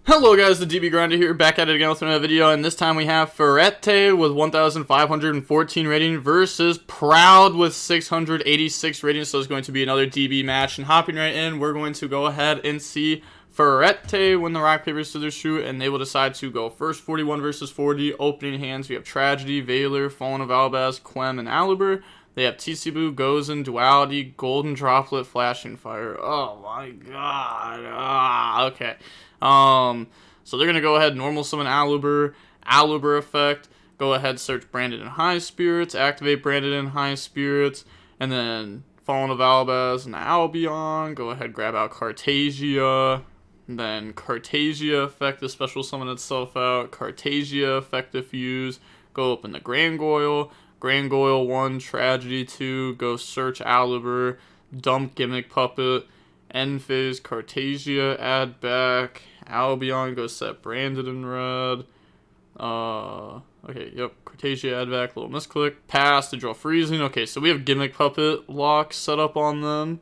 Hello guys, the DB Grinder here, back at it again with another video, and this time we have Ferrete with 1,514 rating versus Proud with 686 rating, so it's going to be another DB match. And hopping right in, we're going to go ahead and see Ferrete win the rock, paper, scissors, shoot, and they will decide to go first. 41 versus 40, opening hands, we have Tragedy, Valor, Fallen of Albaz, Quem, and Aliber. They have Tisibu, Gozen, Duality, Golden Droplet, Flashing Fire. Oh my god. Okay. So they're gonna go ahead, normal summon Aliber effect. Go ahead, search Branded in High Spirits, activate Branded in High Spirits, and then Fallen of Albaz and Albion. Go ahead, grab out Cartagia. And then Cartagia effect the special summon itself out. Cartagia effect diffuse. Go open the Grangoyle. Grangoyle 1, Tragedy 2, go search Aliber, dump Gimmick Puppet, end phase Cartagia, add back, Albion, go set Branded in red, okay, yep, Cartagia, add back, little misclick, pass to draw freezing. Okay, so we have Gimmick Puppet lock set up on them,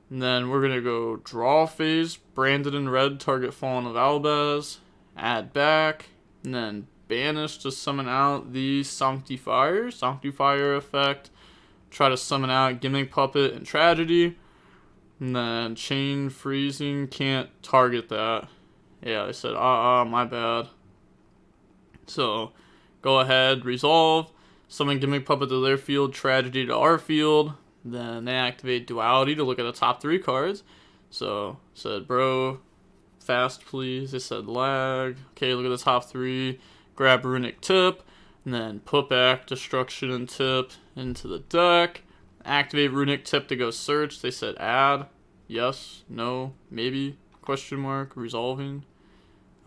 and then we're going to go draw phase, Branded in red, target Fallen of Albaz, add back, and then banish to summon out the Sanctifier effect, try to summon out Gimmick Puppet and Tragedy, and then Chain Freezing, can't target that. Yeah, they said, my bad. So, go ahead, resolve, summon Gimmick Puppet to their field, Tragedy to our field, then they activate Duality to look at the top 3 cards. So, said, bro, fast please, they said lag, okay, look at the top 3, grab Runick Tip, and then put back Destruction and Tip into the deck. Activate Runick Tip to go search. They said add. Yes, no, maybe, question mark, resolving.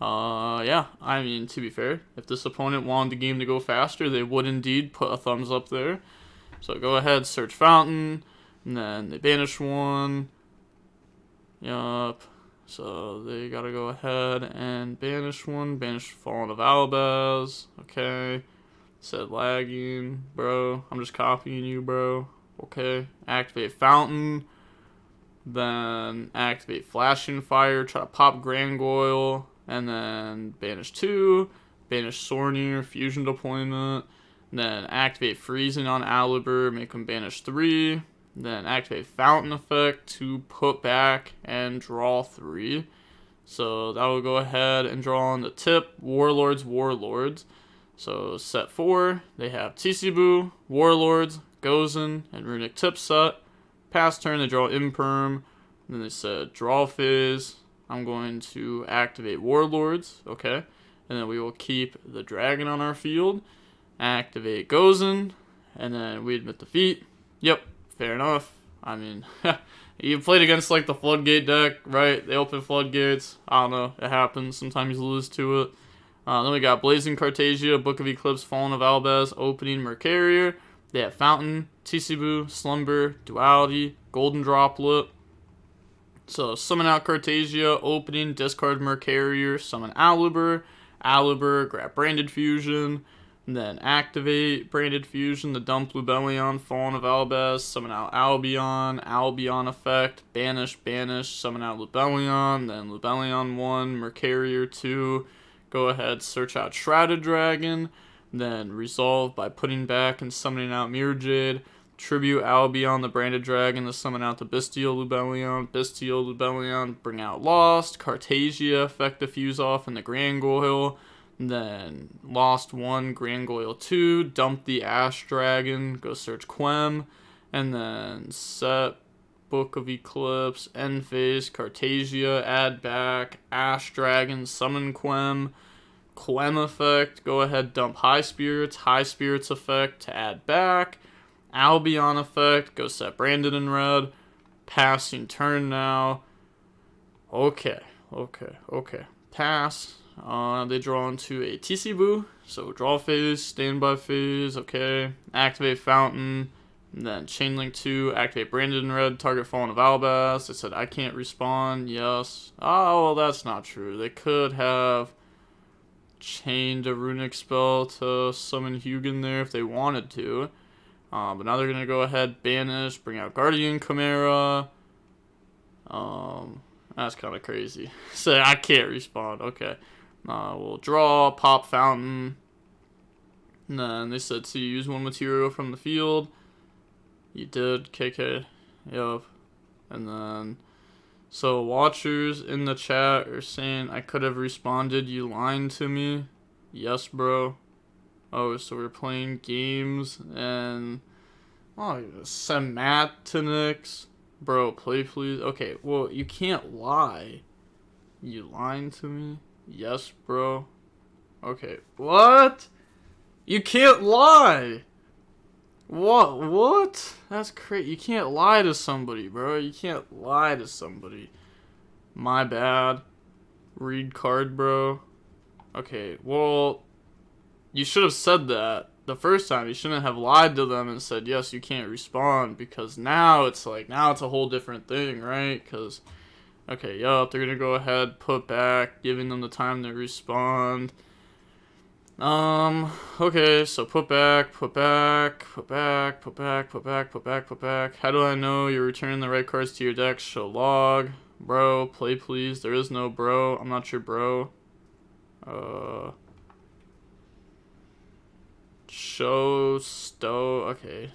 Yeah, I mean, to be fair, if this opponent wanted the game to go faster, they would indeed put a thumbs up there. So go ahead, search Fountain, and then they banish 1. Yup. So they gotta go ahead and banish 1, banish Fallen of Albaz, okay, said lagging, bro, I'm just copying you, bro, okay, activate Fountain, then activate Flashing Fire, try to pop Grangoyle, and then banish 2, banish Sornier, Fusion Deployment, then activate Freezing on Aliber, make him banish 3, then activate Fountain effect to put back and draw 3. So that will go ahead and draw on the tip, Warlords. So set 4, they have Tisibu, Warlords, Gozen, and Runick Tip set. Pass turn, they draw Imperm. Then they said draw phase. I'm going to activate Warlords, okay. And then we will keep the dragon on our field. Activate Gozen, and then we admit defeat. Yep. Fair enough. I mean, you played against, like, the Floodgate deck, right? They open Floodgates. I don't know. It happens. Sometimes you lose to it. Then we got Blazing Cartagia, Book of Eclipse, Fallen of Albaz, Opening Mercarier. They have Fountain, Tisibu, Slumber, Duality, Golden Droplet. So, summon out Cartagia, Opening, discard Mercarier, summon Aliber, grab Branded Fusion, and then activate Branded Fusion to dump Lubellion, Fallen of Albaz, summon out Albion effect, banish, summon out Lubellion, then Lubellion 1, Mercarier 2, go ahead, search out Shrouded Dragon, then resolve by putting back and summoning out Mirror Jade, tribute Albion, the Branded Dragon, to summon out the Bestial Lubellion, bring out Lost, Cartagia effect diffuse off in the Grangoyle, then Lost 1, Grangoyle 2, dump the Ash Dragon, go search Quem, and then set Book of Eclipse, end phase, Cartagia, add back, Ash Dragon, summon Quem effect, go ahead, dump High Spirits effect to add back, Albion effect, go set Branded in red, passing turn now, okay, pass. They draw into a Tisibu, so draw phase, standby phase, okay, activate Fountain, and then Chainlink 2, activate Branded in red, target Fallen of Albaz. They said I can't respawn, yes. Oh, well, that's not true. They could have chained a Runick spell to summon Hugin there if they wanted to, but now they're going to go ahead, banish, bring out Guardian Chimera, That's kind of crazy. Say I can't respond. Okay. We'll draw, pop fountain. And then they said to use one material from the field. You did, KK. Yep. And then, so watchers in the chat are saying I could have responded. You lying to me. Yes, bro. Oh, so we're playing games and semantics. Bro, play please. Okay, well, you can't lie. You lying to me? Yes, bro. Okay, what? You can't lie. What? That's crazy. You can't lie to somebody, bro. You can't lie to somebody. My bad. Read card, bro. Okay, well, you should have said that the first time. You shouldn't have lied to them and said, yes, you can't respond, because now it's like, now it's a whole different thing, right? Because, okay, yup, they're gonna go ahead, put back, giving them the time to respond. Okay, so put back. How do I know you're returning the right cards to your deck? Show log. Bro, play please. There is no bro. I'm not your bro. Show stow. Okay,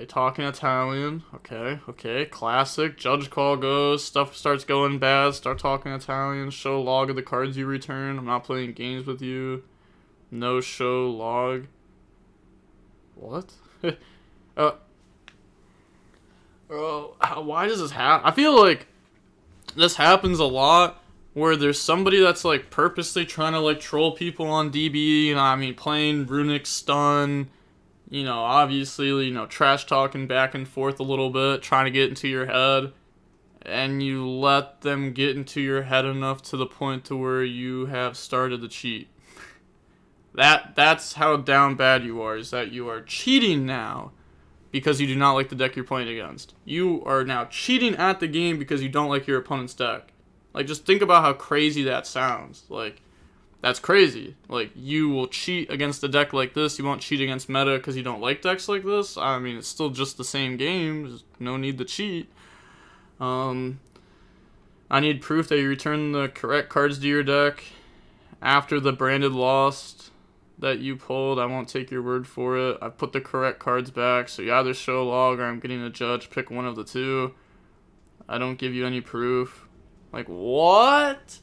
talking Italian. Okay, classic. Judge call goes. Stuff starts going bad. Start talking Italian. Show log of the cards you return. I'm not playing games with you. No show log. What? Why does this happen? I feel like this happens a lot, where there's somebody that's like purposely trying to like troll people on DB, you know, I mean, playing Runick stun, you know, obviously, you know, trash talking back and forth a little bit, trying to get into your head, and you let them get into your head enough to the point to where you have started to cheat. That's how down bad you are, is that you are cheating now because you do not like the deck you're playing against. You are now cheating at the game because you don't like your opponent's deck. Like, just think about how crazy that sounds. Like, that's crazy. Like, you will cheat against a deck like this. You won't cheat against meta because you don't like decks like this. I mean, it's still just the same game. There's no need to cheat. I need proof that you return the correct cards to your deck after the branded lost that you pulled. I won't take your word for it. I put the correct cards back, so you either show log or I'm getting a judge. Pick one of the two. I don't give you any proof. Like, what?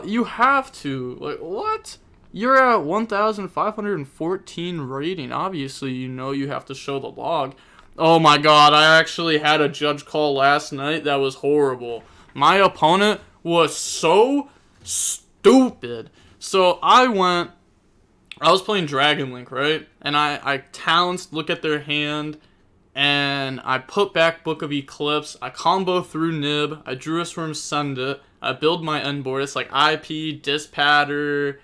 You have to. Like, what? You're at 1,514 rating. Obviously, you know you have to show the log. Oh my god, I actually had a judge call last night that was horrible. My opponent was so stupid. So I was playing Dragon Link, right? And I talents, look at their hand, and I put back Book of Eclipse. I combo through Nib. I drew a Swarm, send it. I build my end board. It's like IP, Dispatter,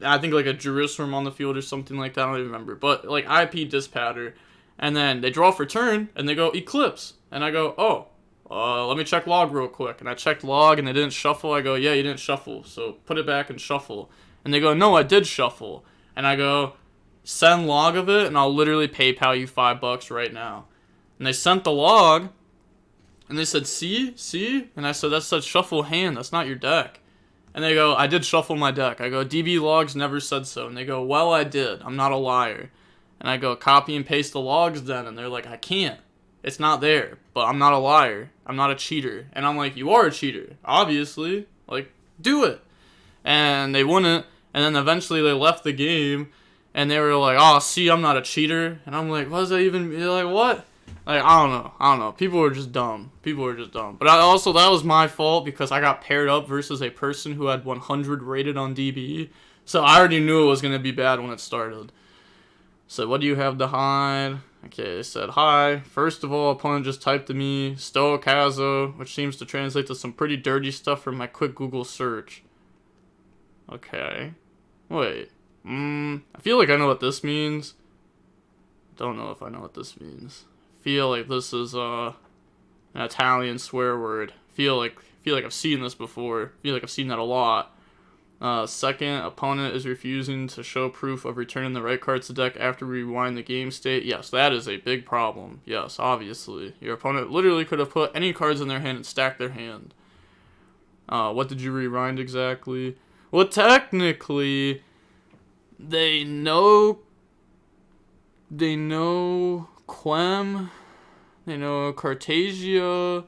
I think like a Jerusalem on the field or something like that. I don't even remember. But like IP, Dispatter. And then they draw for turn, and they go Eclipse. And I go, oh, let me check log real quick. And I checked log, and they didn't shuffle. I go, yeah, you didn't shuffle. So put it back and shuffle. And they go, no, I did shuffle. And I go, send log of it, and I'll literally PayPal you $5 right now. And they sent the log, and they said, see? And I said, that said shuffle hand. That's not your deck. And they go, I did shuffle my deck. I go, DB logs never said so. And they go, well, I did. I'm not a liar. And I go, copy and paste the logs then. And they're like, I can't. It's not there. But I'm not a liar. I'm not a cheater. And I'm like, you are a cheater. Obviously. Like, do it. And they wouldn't. And then eventually they left the game. And they were like, oh, see, I'm not a cheater. And I'm like, what does that even mean? Like, what? Like, I don't know. People were just dumb. But that was my fault because I got paired up versus a person who had 100 rated on DB. So I already knew it was going to be bad when it started. So what do you have to hide? Okay, it said, hi. First of all, opponent just typed to me, Stoicazo, which seems to translate to some pretty dirty stuff from my quick Google search. Okay. Wait. I feel like I know what this means. Don't know if I know what this means. Feel like this is an Italian swear word. Feel like I've seen this before. Feel like I've seen that a lot. Second, opponent is refusing to show proof of returning the right cards to deck after we rewind the game state. Yes, that is a big problem. Yes, obviously. Your opponent literally could have put any cards in their hand and stacked their hand. What did you rewind exactly? Well, technically, they know Quem, they know Cartasia,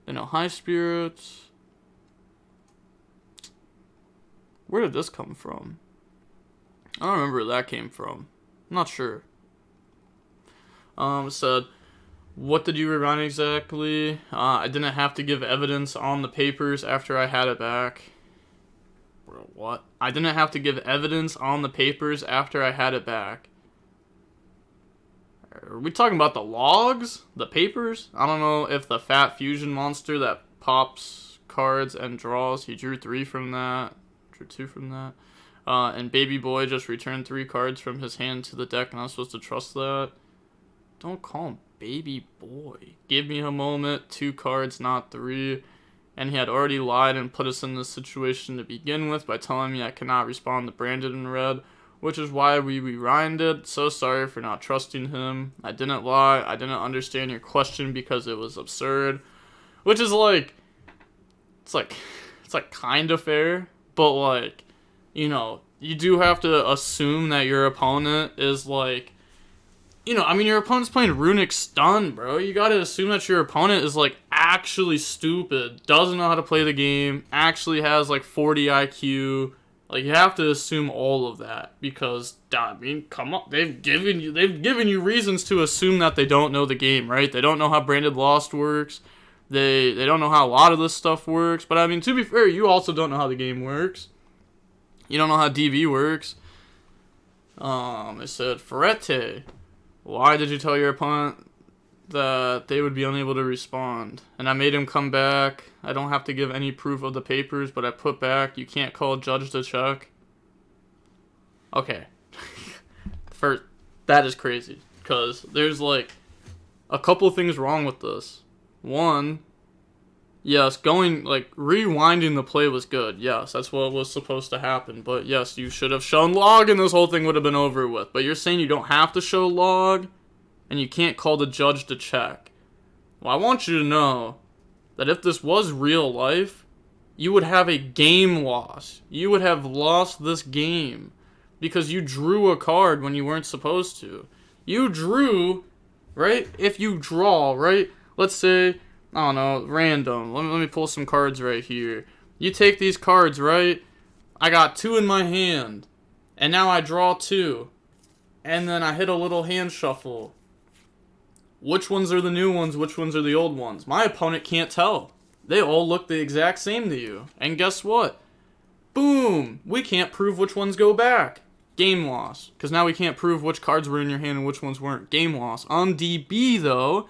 they know High Spirits. Where did this come from? I don't remember where that came from. I'm not sure. It said, what did you rewind exactly? I didn't have to give evidence on the papers after I had it back. Bro, what? I didn't have to give evidence on the papers after I had it back. Are we talking about the logs? The papers? I don't know if the Fat Fusion monster that pops cards and draws, he drew 3 from that. Drew 2 from that. And Baby Boy just returned 3 cards from his hand to the deck, and I'm supposed to trust that? Don't call him Baby Boy. Give me a moment, 2 cards, not 3. And he had already lied and put us in this situation to begin with by telling me I cannot respond to Branded in Red, which is why we rewinded. So sorry for not trusting him. I didn't lie. I didn't understand your question because it was absurd. Which is like, it's like kind of fair, but like, you know, you do have to assume that your opponent is like, you know, I mean, your opponent's playing Runick Stun, bro. You gotta assume that your opponent is, like, actually stupid, doesn't know how to play the game, actually has, like, 40 IQ. Like, you have to assume all of that, because, I mean, come on, they've given you reasons to assume that they don't know the game, right? They don't know how Branded Lost works. They don't know how a lot of this stuff works. But, I mean, to be fair, you also don't know how the game works. You don't know how DV works. It said, Ferrete. Why did you tell your opponent that they would be unable to respond? And I made him come back. I don't have to give any proof of the papers, but I put back, you can't call judge to check. Okay. First, that is crazy. Because there's, like, a couple things wrong with this. One, yes, rewinding the play was good. Yes, that's what was supposed to happen. But yes, you should have shown log and this whole thing would have been over with. But you're saying you don't have to show log and you can't call the judge to check. Well, I want you to know that if this was real life, you would have a game loss. You would have lost this game because you drew a card when you weren't supposed to. You drew, right? If you draw, right? Let's say, I don't know, random. Let me pull some cards right here. You take these cards, right? I got 2 in my hand. And now I draw 2. And then I hit a little hand shuffle. Which ones are the new ones? Which ones are the old ones? My opponent can't tell. They all look the exact same to you. And guess what? Boom! We can't prove which ones go back. Game loss. Because now we can't prove which cards were in your hand and which ones weren't. Game loss. On DB, though,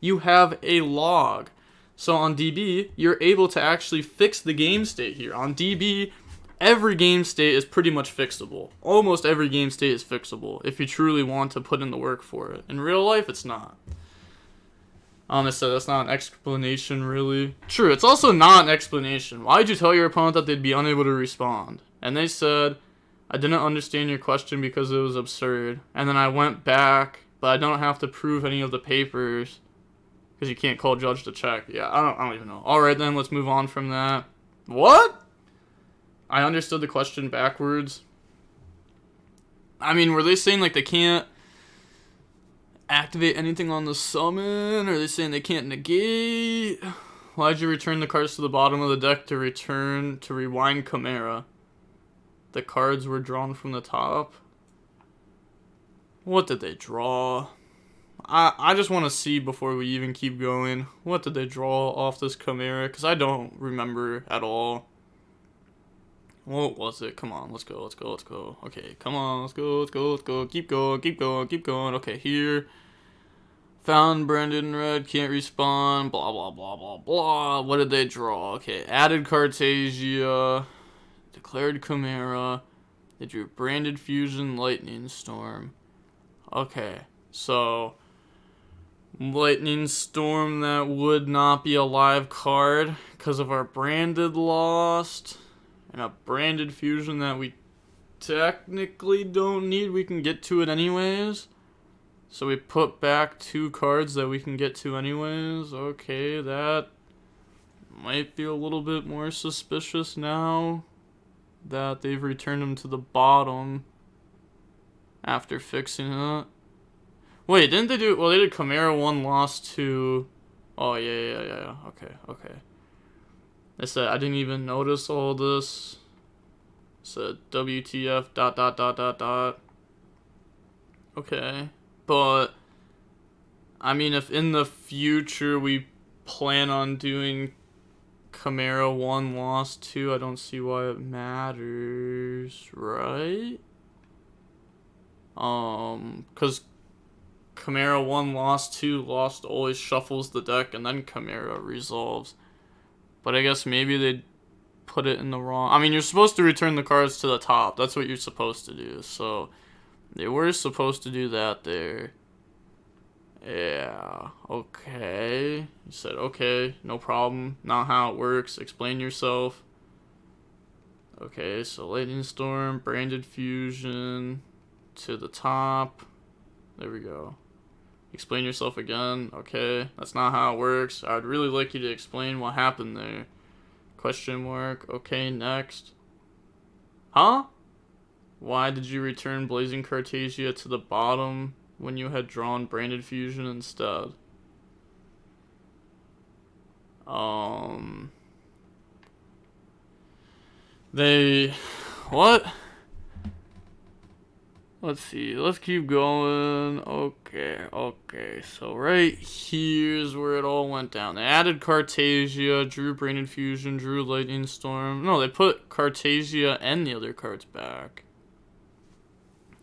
you have a log. So on DB, you're able to actually fix the game state here. On DB, every game state is pretty much fixable. Almost every game state is fixable if you truly want to put in the work for it. In real life, it's not. Honestly, that's not an explanation, really. True, it's also not an explanation. Why did you tell your opponent that they'd be unable to respond? And they said, I didn't understand your question because it was absurd. And then I went back, but I don't have to prove any of the papers because you can't call judge to check. Yeah, I don't even know. Alright then, let's move on from that. What? I understood the question backwards. I mean, were they saying, like, they can't activate anything on the summon? Or are they saying they can't negate? Why'd you return the cards to the bottom of the deck to rewind Chimera? The cards were drawn from the top. What did they draw? I just want to see before we even keep going. What did they draw off this Chimera? Because I don't remember at all. What was it? Come on, let's go. Okay, come on, let's go. Keep going. Okay, here. Found Branded in Red, can't respawn, blah, blah, blah, blah, blah. What did they draw? Okay, added Cartasia, declared Chimera. They drew Branded Fusion, Lightning Storm. Okay, so Lightning Storm, that would not be a live card because of our Branded Lost. And a Branded Fusion that we technically don't need. We can get to it anyways. So we put back 2 cards that we can get to anyways. Okay, that might be a little bit more suspicious now that they've returned him to the bottom after fixing it. Wait, didn't they do... Well, they did Chimera 1, lost 2. Oh, yeah. Okay. They said, I didn't even notice all this. It said, WTF ... Okay. But, I mean, if in the future we plan on doing Chimera 1, lost 2, I don't see why it matters, right? Because Chimera 1, lost 2, lost always shuffles the deck, and then Chimera resolves. But I guess maybe they put it in the wrong... I mean, you're supposed to return the cards to the top. That's what you're supposed to do. So, they were supposed to do that there. Yeah, okay. You said, okay, no problem. Not how it works. Explain yourself. Okay, so Lightning Storm, Branded Fusion, to the top. There we go. Explain yourself again. Okay, that's not how it works. I'd really like you to explain what happened there. Question mark. Okay, next. Huh? Why did you return Blazing Cartesia to the bottom when you had drawn Branded Fusion instead? What? Let's see. Let's keep going. Okay. So right here's where it all went down. They added Cartesia, drew Branded Fusion, drew Lightning Storm. No, they put Cartesia and the other cards back.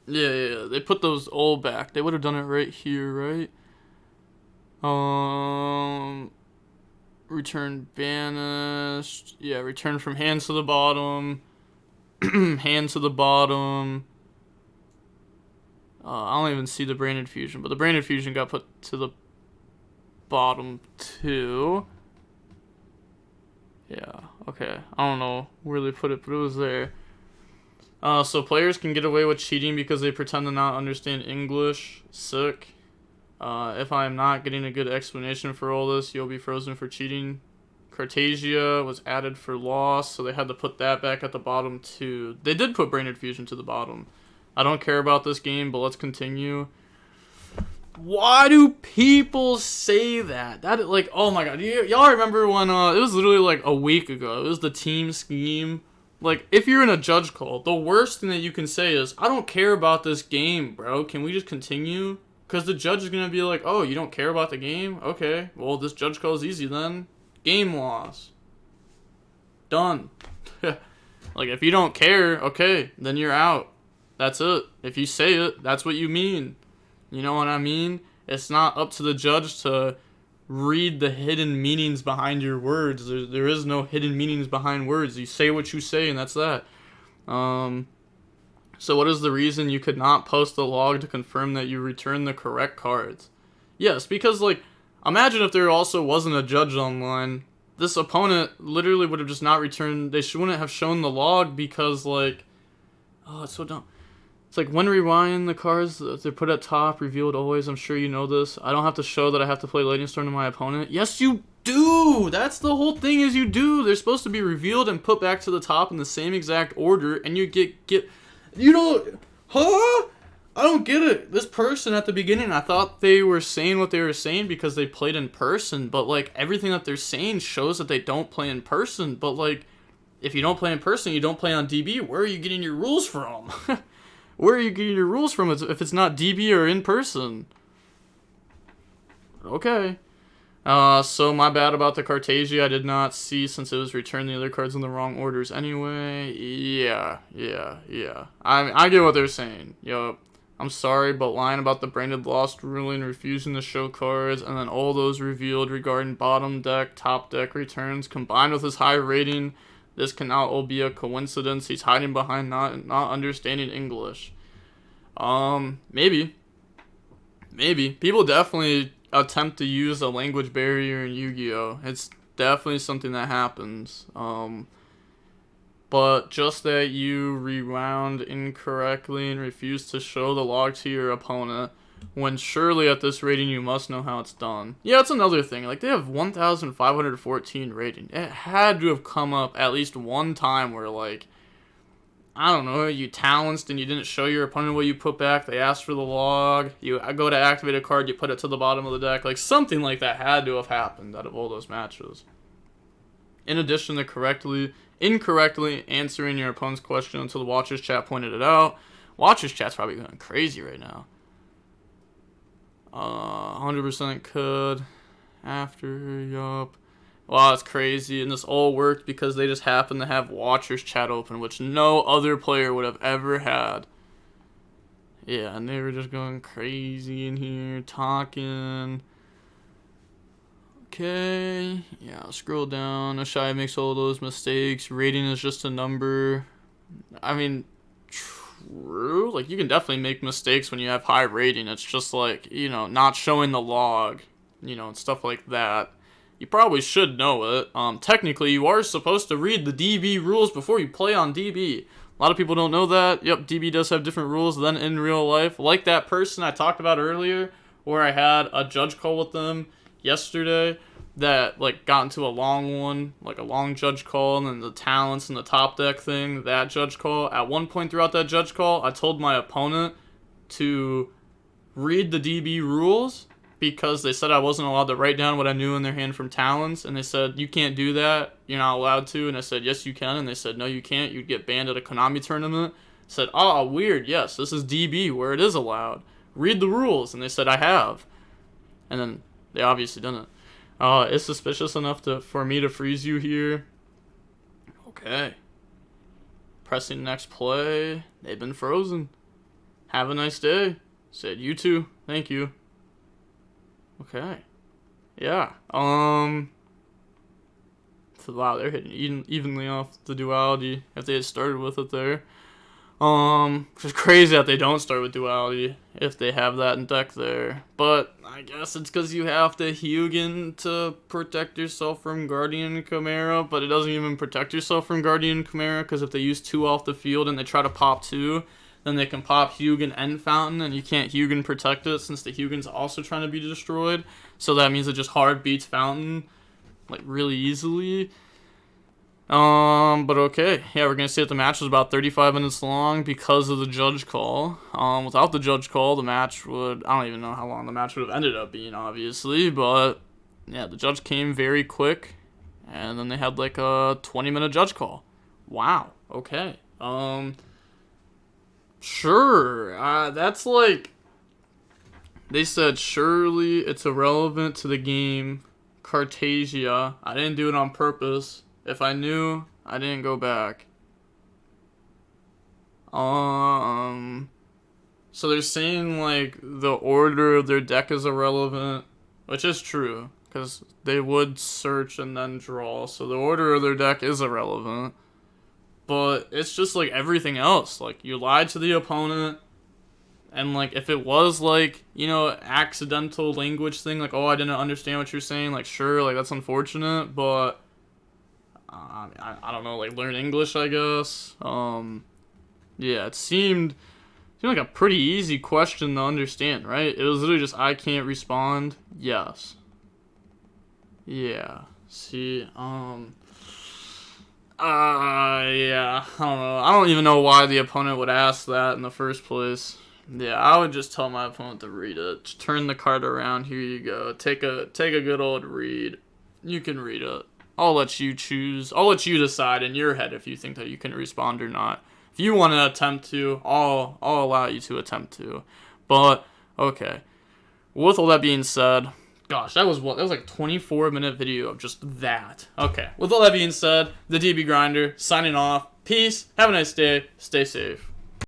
Yeah. They put those all back. They would have done it right here, right? Return banished. Yeah, return from hand to the bottom. Hand to the bottom. I don't even see the Branded Fusion, but the Branded Fusion got put to the bottom too. Yeah, okay. I don't know where they put it, but it was there. So players can get away with cheating because they pretend to not understand English. Sick. If I am not getting a good explanation for all this, you'll be frozen for cheating. Cartesia was added for loss, so they had to put that back at the bottom too. They did put Branded Fusion to the bottom. I don't care about this game, but let's continue. Why do people say that? That, like, oh my god. Y'all remember when, it was literally like a week ago. It was the team scheme. Like, if you're in a judge call, the worst thing that you can say is, I don't care about this game, bro. Can we just continue? Because the judge is going to be like, oh, you don't care about the game? Okay, well, this judge call is easy then. Game loss. Done. Like, if you don't care, okay, then you're out. That's it. If you say it, that's what you mean. You know what I mean? It's not up to the judge to read the hidden meanings behind your words. There is no hidden meanings behind words. You say what you say, and that's that. So what is the reason you could not post a log to confirm that you returned the correct cards? Yes, because, like, imagine if there also wasn't a judge online. This opponent literally would have just not returned. They wouldn't have shown the log because, like, oh, it's so dumb. It's like, when rewind the cards, they're put at top, revealed always. I'm sure you know this. I don't have to show that I have to play Lightning Storm to my opponent. Yes, you do! That's the whole thing is you do. They're supposed to be revealed and put back to the top in the same exact order, and you get... You don't... Huh? I don't get it. This person at the beginning, I thought they were saying what they were saying because they played in person, but, like, everything that they're saying shows that they don't play in person, but, like, if you don't play in person, you don't play on DB, where are you getting your rules from? Where are you getting your rules from if it's not DB or in person? Okay. So my bad about the Cartesia. I did not see since it was returned the other cards in the wrong orders anyway. Yeah. I get what they're saying. Yup. I'm sorry, but lying about the branded lost ruling, refusing to show cards, and then all those revealed regarding bottom deck, top deck returns, combined with his high rating, this cannot all be a coincidence. He's hiding behind not understanding English. Maybe. People definitely attempt to use a language barrier in Yu-Gi-Oh! It's definitely something that happens. But just that you rewound incorrectly and refused to show the log to your opponent When surely at this rating you must know how it's done. Yeah, that's another thing. Like, they have 1,514 rating. It had to have come up at least one time where, like, I don't know, you talanced and you didn't show your opponent what you put back. They asked for the log. I go to activate a card, you put it to the bottom of the deck. Like, something like that had to have happened out of all those matches. In addition to incorrectly answering your opponent's question until the Watchers chat pointed it out. Watchers chat's probably going crazy right now. 100% could. After, yup. Wow, that's crazy. And this all worked because they just happened to have Watchers chat open, which no other player would have ever had. Yeah, and they were just going crazy in here, talking. Okay. Yeah, I'll scroll down. Ashai makes all those mistakes. Rating is just a number. I mean, true. Like, you can definitely make mistakes when you have high rating. It's just like, you know, not showing the log, you know, and stuff like that. You probably should know it. Technically, you are supposed to read the DB rules before you play on DB. A lot of people don't know that. Yep, DB does have different rules than in real life. Like that person I talked about earlier, where I had a judge call with them yesterday that, like, got into a long one, like a long judge call, and then the talents and the top deck thing, that judge call. At one point throughout that judge call, I told my opponent to read the DB rules, because they said I wasn't allowed to write down what I knew in their hand from talents, and they said, you can't do that, you're not allowed to, and I said, yes you can, and they said, no you can't, you'd get banned at a Konami tournament. I said, oh, weird, yes, this is DB, where it is allowed. Read the rules, and they said, I have. And then they obviously didn't. It's suspicious enough for me to freeze you here. Okay. Pressing next play. They've been frozen. Have a nice day. Said, you too, thank you. Okay. Yeah. So, wow, they're hitting evenly off the duality if they had started with it there. It's crazy that they don't start with duality if they have that in deck there. But I guess it's because you have to Hugin to protect yourself from Guardian Chimera, but it doesn't even protect yourself from Guardian Chimera, because if they use 2 off the field and they try to pop 2, then they can pop Hugin and Fountain, and you can't Hugin protect it since the Hugin's also trying to be destroyed. So that means it just hard beats Fountain, like, really easily. But okay. Yeah, we're going to see that the match was about 35 minutes long because of the judge call. Without the judge call, the match would, I don't even know how long the match would have ended up being, obviously, but yeah, the judge came very quick, and then they had like a 20-minute judge call. Wow. Okay. Sure. That's like, they said, surely it's irrelevant to the game. Cartasia. I didn't do it on purpose. If I knew, I didn't go back. So they're saying, like, the order of their deck is irrelevant, which is true, because they would search and then draw, so the order of their deck is irrelevant. But it's just like everything else. Like, you lied to the opponent, and, like, if it was, like, you know, accidental language thing, like, oh, I didn't understand what you're saying, like, sure, like, that's unfortunate, but I don't know, like, learn English, I guess. Yeah, it seemed like a pretty easy question to understand, right? It was literally just, I can't respond. Yes. Yeah. See, yeah, I don't know. I don't even know why the opponent would ask that in the first place. Yeah, I would just tell my opponent to read it. Just turn the card around. Here you go. Take a good old read. You can read it. I'll let you choose. I'll let you decide in your head if you think that you can respond or not. If you want to attempt to, I'll allow you to attempt to. But okay. With all that being said, gosh, that was like a 24-minute video of just that. Okay. With all that being said, the DB Grinder signing off. Peace. Have a nice day. Stay safe.